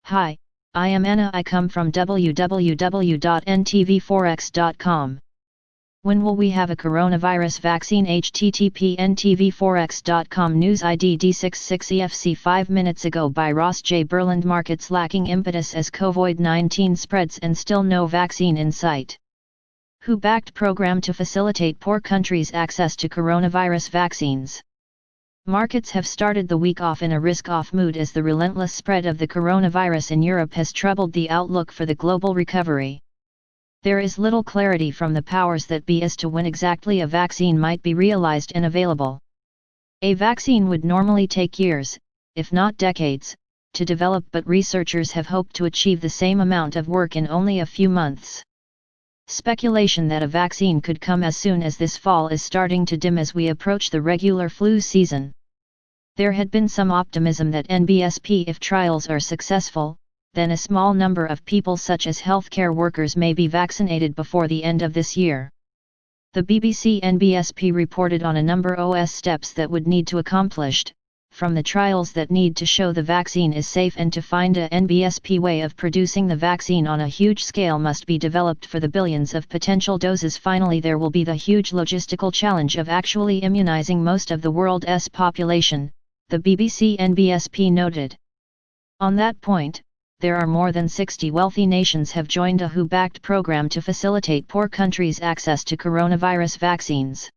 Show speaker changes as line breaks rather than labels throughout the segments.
Hi, I am Anna. I come from www.ntvforex.com. When will we have a coronavirus vaccine? http ntvforex.com News ID D66EFC 5 minutes ago by Ross J. Berland. Markets lacking impetus as COVID-19 spreads and still no vaccine in sight. WHO-backed program to facilitate poor countries' access to coronavirus vaccines. Markets have started the week off in a risk-off mood as the relentless spread of the coronavirus in Europe has troubled the outlook for the global recovery. There is little clarity from the powers that be as to when exactly a vaccine might be realized and available. A vaccine would normally take years, if not decades, to develop, but researchers have hoped to achieve the same amount of work in only a few months. Speculation that a vaccine could come as soon as this fall is starting to dim as we approach the regular flu season. There had been some optimism that if trials are successful, then a small number of people such as healthcare workers may be vaccinated before the end of this year. The BBC NBSP reported on a number of steps that would need to accomplished, from the trials that need to show the vaccine is safe and to find a NBSP way of producing the vaccine on a huge scale must be developed for the billions of potential doses. Finally, there will be the huge logistical challenge of actually immunizing most of the world's population, the BBC NBSP noted. On that point, there are more than 60 wealthy nations have joined a WHO-backed program to facilitate poor countries' access to coronavirus vaccines.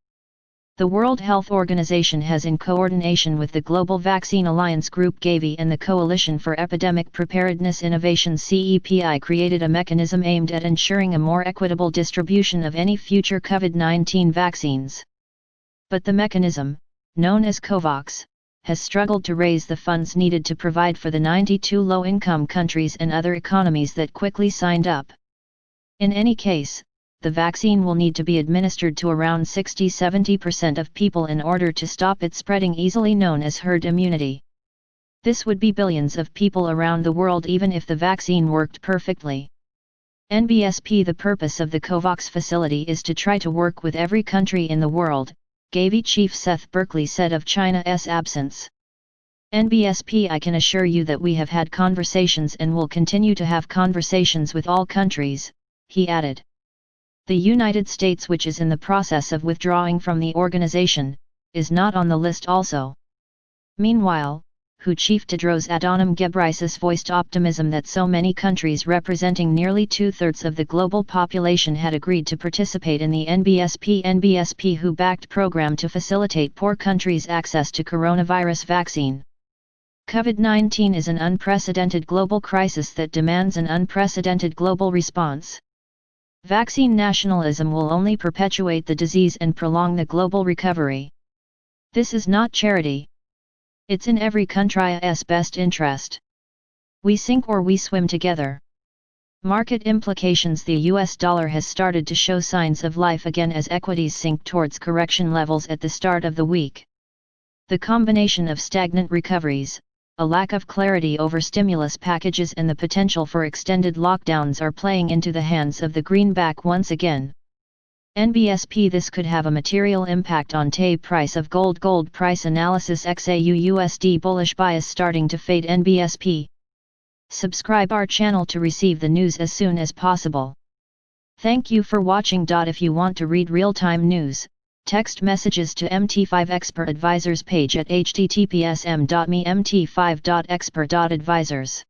The World Health Organization has, in coordination with the Global Vaccine Alliance Group Gavi and the Coalition for Epidemic Preparedness Innovation CEPI, created a mechanism aimed at ensuring a more equitable distribution of any future COVID-19 vaccines. But the mechanism, known as COVAX, has struggled to raise the funds needed to provide for the 92 low-income countries and other economies that quickly signed up. In any case, the vaccine will need to be administered to around 60–70% of people in order to stop it spreading, easily known as herd immunity. This would be billions of people around the world even if the vaccine worked perfectly. NBSP. The purpose of the COVAX facility is to try to work with every country in the world, Gavi chief Seth Berkley said of China's absence. NBSP. I can assure you that we have had conversations and will continue to have conversations with all countries, he added. The United States, which is in the process of withdrawing from the organization, is not on the list also. Meanwhile, WHO chief Tedros Adhanom Ghebreyesus voiced optimism that so many countries representing nearly two-thirds of the global population had agreed to participate in the NBSP WHO-backed program to facilitate poor countries' access to coronavirus vaccine. COVID-19 is an unprecedented global crisis that demands an unprecedented global response. Vaccine nationalism will only perpetuate the disease and prolong the global recovery. This is not charity. It's in every country's best interest. We sink or we swim together. Market implications. The US dollar has started to show signs of life again as equities sink towards correction levels at the start of the week. The combination of stagnant recoveries, a lack of clarity over stimulus packages and the potential for extended lockdowns are playing into the hands of the greenback once again. NBSP. This could have a material impact on the price of gold. Gold price analysis. XAU/USD bullish bias starting to fade. NBSP. Subscribe our channel to receive the news as soon as possible. Thank you for watching. If you want to read real-time news, text messages to MT5 Expert Advisors page at https://mt5.expert.advisors.